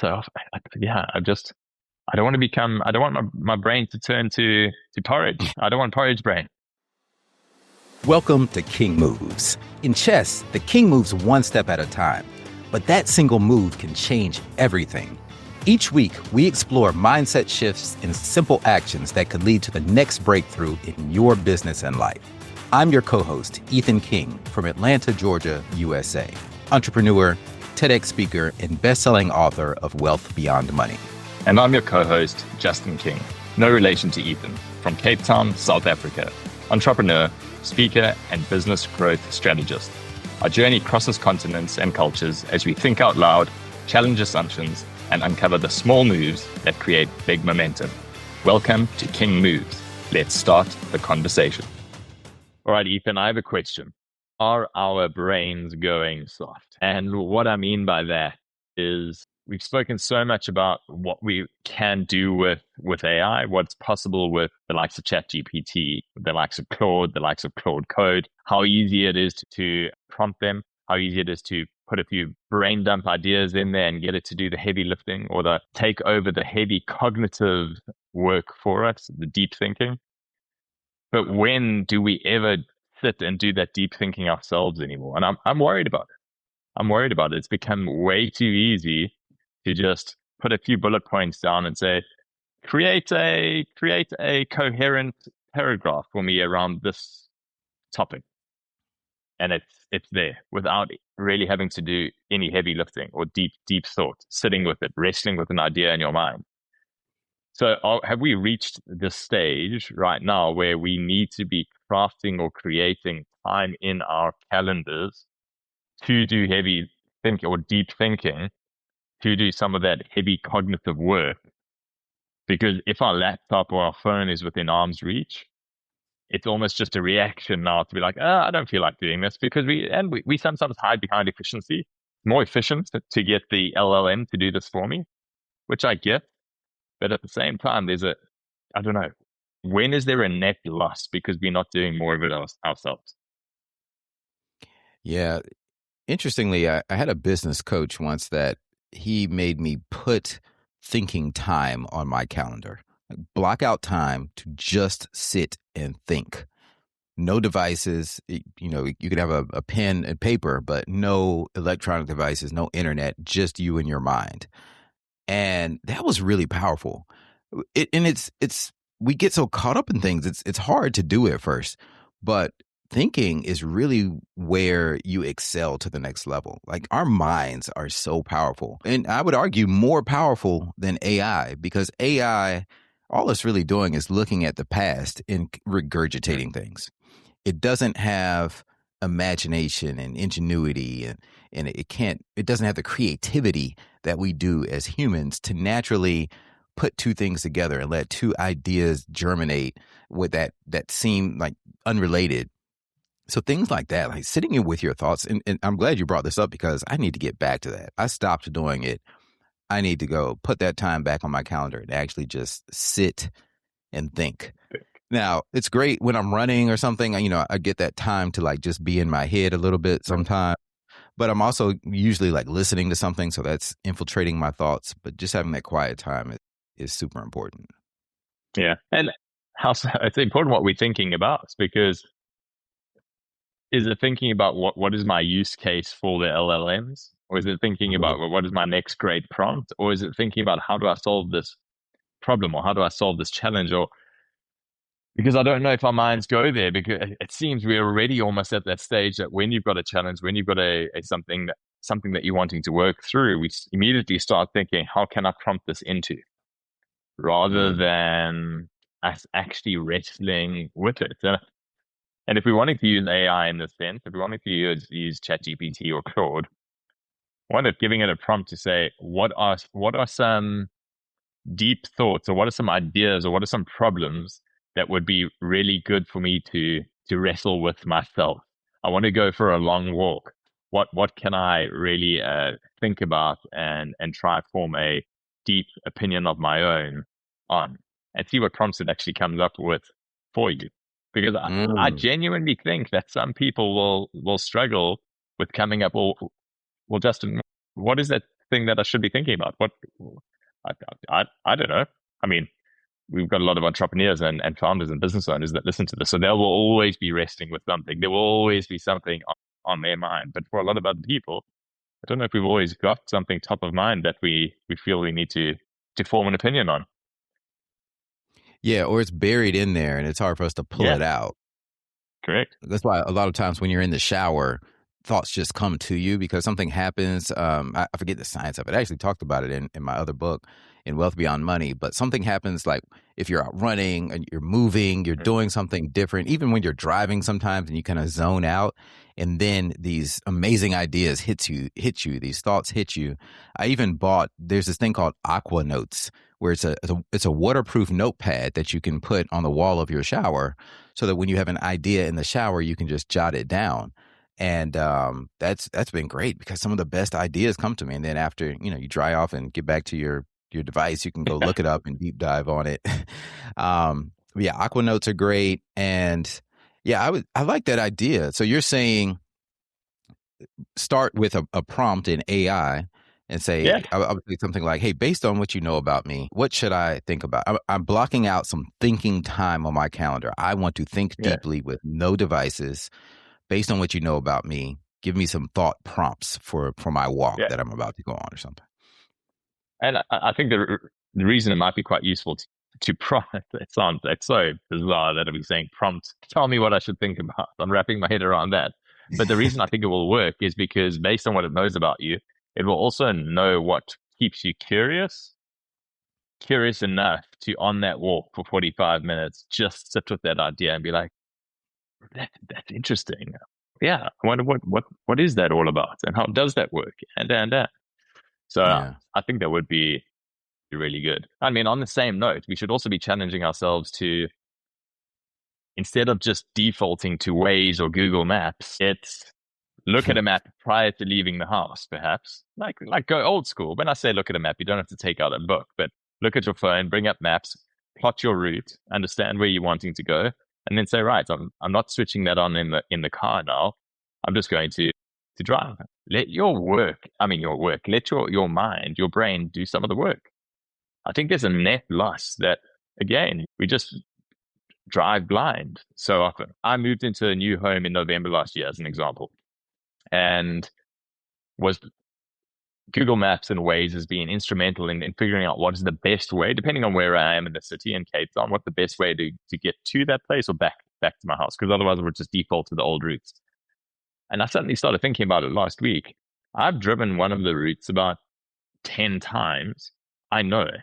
So yeah, I don't want to I don't want my brain to turn to porridge. I don't want porridge brain. Welcome to King Moves. In chess, the king moves one step at a time, but that single move can change everything. Each week, we explore mindset shifts and simple actions that could lead to the next breakthrough in your business and life. I'm your co-host, Ethan King, from Atlanta, Georgia, USA. Entrepreneur, TEDx speaker, and best-selling author of Wealth Beyond Money. And I'm your co-host, Justin King, no relation to Ethan, from Cape Town, South Africa. Entrepreneur, speaker, and business growth strategist. Our journey crosses continents and cultures as we think out loud, challenge assumptions, and uncover the small moves that create big momentum. Welcome to King Moves. Let's start the conversation. All right, Ethan, I have a question. Are our brains going soft? And what I mean by that is we've spoken so much about what we can do with AI, what's possible with the likes of ChatGPT, the likes of Claude, the likes of Claude Code, how easy it is to prompt them, how easy it is to put a few brain dump ideas in there and get it to do the heavy lifting or take over the heavy cognitive work for us, the deep thinking. But when do we ever sit and do that deep thinking ourselves anymore? And I'm worried about it. I'm worried about it. It's become way too easy to just put a few bullet points down and say, create a coherent paragraph for me around this topic. And it's there without really having to do any heavy lifting or deep thought, sitting with it, wrestling with an idea in your mind. So have we reached the stage right now where we need to be crafting or creating time in our calendars to do heavy thinking or deep thinking, to do some of that heavy cognitive work? Because if our laptop or our phone is within arm's reach, it's almost just a reaction now to be like, I don't feel like doing this, because we sometimes hide behind efficiency. It's more efficient to get the LLM to do this for me, which I get. But at the same time, I don't know, when is there a net loss because we're not doing more of it ourselves? Yeah. Interestingly, I had a business coach once that he made me put thinking time on my calendar. Block out time to just sit and think. No devices. You could have a pen and paper, but no electronic devices, no internet, just you and your mind. And that was really powerful. We get so caught up in things. It's hard to do at first, but thinking is really where you excel to the next level. Like, our minds are so powerful, and I would argue more powerful than AI, because AI, all it's really doing is looking at the past and regurgitating things. It doesn't have imagination and ingenuity, and it doesn't have the creativity that we do as humans to naturally put two things together and let two ideas germinate with that seem like unrelated. So things like that, like sitting in with your thoughts, and I'm glad you brought this up, because I need to get back to that. I stopped doing it. I need to go put that time back on my calendar and actually just sit and think. Now, it's great when I'm running or something. I get that time to like just be in my head a little bit sometimes. But I'm also usually like listening to something, so that's infiltrating my thoughts. But just having that quiet time is super important. Yeah. And it's important what we're thinking about, because is it thinking about what is my use case for the LLMs? Or is it thinking about what is my next great prompt? Or is it thinking about how do I solve this problem, or how do I solve this challenge? Or because I don't know if our minds go there, because it seems we're already almost at that stage that when you've got a challenge, when you've got a something that you're wanting to work through, we immediately start thinking, how can I prompt this into? Rather than us actually wrestling with it. And if we wanted to use AI in this sense, if we wanted to use ChatGPT or Claude, why not giving it a prompt to say, what are some deep thoughts, or what are some ideas, or what are some problems that would be really good for me to wrestle with myself? I want to go for a long walk. What can I really think about and try form a deep opinion of my own on, and see what prompts it actually comes up with for you? Because I genuinely think that some people will struggle with coming up, well, Justin, what is that thing that I should be thinking about? I, I don't know. I mean, we've got a lot of entrepreneurs and founders and business owners that listen to this. So they will always be wrestling with something. There will always be something on their mind. But for a lot of other people, I don't know if we've always got something top of mind that we feel we need to form an opinion on. Yeah, or it's buried in there and it's hard for us to pull Yeah, it out. correct. That's why a lot of times when you're in the shower, thoughts just come to you because something happens. I forget the science of it. I actually talked about it in my other book, in Wealth Beyond Money. But something happens like if you're out running and you're moving, you're Mm. doing something different, even when you're driving sometimes and you kind of zone out. And then these amazing ideas hit you, these thoughts hit you. I even there's this thing called Aqua Notes, where it's a waterproof notepad that you can put on the wall of your shower so that when you have an idea in the shower, you can just jot it down. And that's been great because some of the best ideas come to me. And then after, you dry off and get back to your device, you can go look it up and deep dive on it. But yeah, Aqua Notes are great. And yeah, I like that idea. So you're saying start with a prompt in AI and say, Yeah, I would say something like, hey, based on what you know about me, what should I think about? I'm blocking out some thinking time on my calendar. I want to think yeah, deeply with no devices. Based on what you know about me, give me some thought prompts for my walk yeah. that I'm about to go on or something. And I think the reason it might be quite useful to prompt, it's so bizarre that I'll be saying prompt, tell me what I should think about. I'm wrapping my head around that. But the reason I think it will work is because based on what it knows about you, it will also know what keeps you curious enough to on that walk for 45 minutes, just sit with that idea and be like, that's interesting. Yeah, I wonder what is that all about and how does that work? And. So Yeah. I think that would be really good. I mean, on the same note, we should also be challenging ourselves to, instead of just defaulting to Waze or Google Maps, it's look at a map prior to leaving the house, perhaps. Like go old school. When I say look at a map, you don't have to take out a book, but look at your phone, bring up maps, plot your route, understand where you're wanting to go, and then say, right, I'm not switching that on in the car now. I'm just going to drive. Let let your mind, your brain do some of the work. I think there's a net loss that, again, we just drive blind so often. I moved into a new home in November last year, as an example, and was Google Maps and Waze has been instrumental in figuring out what is the best way, depending on where I am in the city in Cape Town, what the best way to get to that place or back to my house, because otherwise I would just default to the old routes. And I suddenly started thinking about it last week. I've driven one of the routes about 10 times. I know it,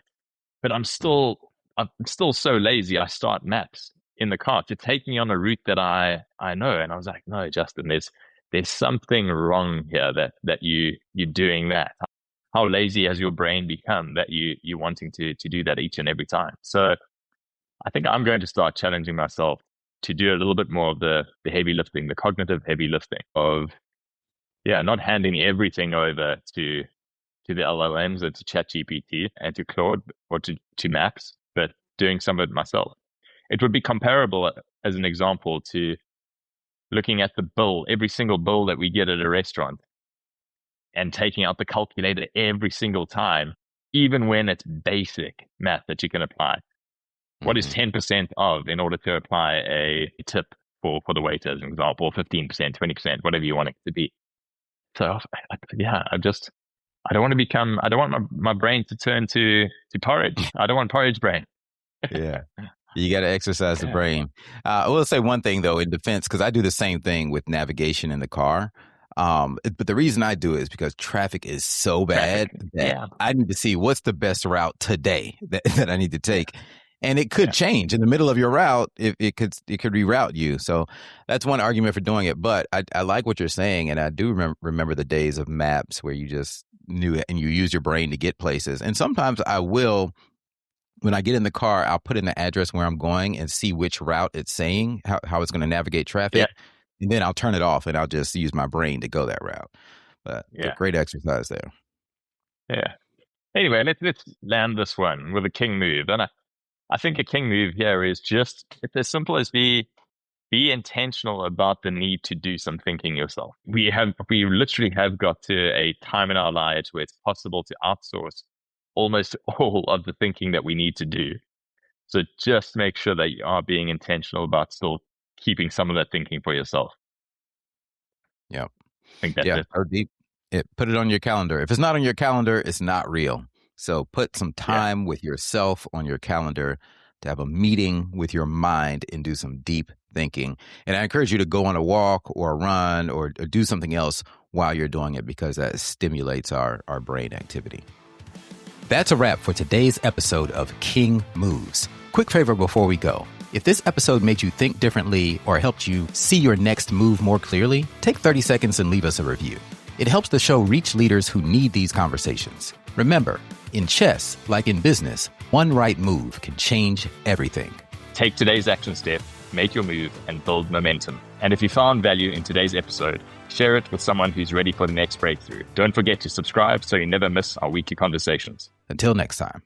but I'm still so lazy. I start maps in the car to take me on a route that I know. And I was like, no, Justin, there's something wrong here that you're doing that. How lazy has your brain become that you're wanting to do that each and every time? So I think I'm going to start challenging myself to do a little bit more of the heavy lifting, the cognitive heavy lifting of, yeah, not handing everything over to the LLMs or to ChatGPT and to Claude or to Maps, but doing some of it myself. It would be comparable, as an example, to looking at the bill, every single bill that we get at a restaurant, and taking out the calculator every single time, even when it's basic math that you can apply. What is Mm-hmm. 10% of in order to apply a tip for the waiter, as an example, or 15%, 20%, whatever you want it to be. So, yeah, I don't want to I don't want my brain to turn to porridge. I don't want porridge brain. Yeah. You got to exercise the Yeah. brain. I will say one thing, though, in defense, because I do the same thing with navigation in the car. But the reason I do it is because traffic is so Traffic. bad that Yeah. I need to see what's the best route today that I need to Yeah. take. And it could Yeah. change in the middle of your route. If it could reroute you. So that's one argument for doing it. But I like what you're saying. And I do remember the days of maps where you just knew it and you use your brain to get places. And sometimes I will, when I get in the car, I'll put in the address where I'm going and see which route it's saying, how it's going to navigate Yeah. traffic. And then I'll turn it off and I'll just use my brain to go that route. But Yeah. great exercise there. Yeah. Anyway, let's land this one with a king move. And I think a king move here is just, it's as simple as Be intentional about the need to do some thinking yourself. We literally have got to a time in our lives where it's possible to outsource almost all of the thinking that we need to do. So just make sure that you are being intentional about still keeping some of that thinking for yourself. Yeah. I think that's it. Go deep. Put it on your calendar. If it's not on your calendar, it's not real. So put some time with yourself on your calendar to have a meeting with your mind and do some deep thinking. And I encourage you to go on a walk or a run or do something else while you're doing it, because that stimulates our brain activity. That's a wrap for today's episode of King Moves. Quick favor before we go. If this episode made you think differently or helped you see your next move more clearly, take 30 seconds and leave us a review. It helps the show reach leaders who need these conversations. Remember, in chess, like in business, one right move can change everything. Take today's action step, make your move, and build momentum. And if you found value in today's episode, share it with someone who's ready for the next breakthrough. Don't forget to subscribe so you never miss our weekly conversations. Until next time.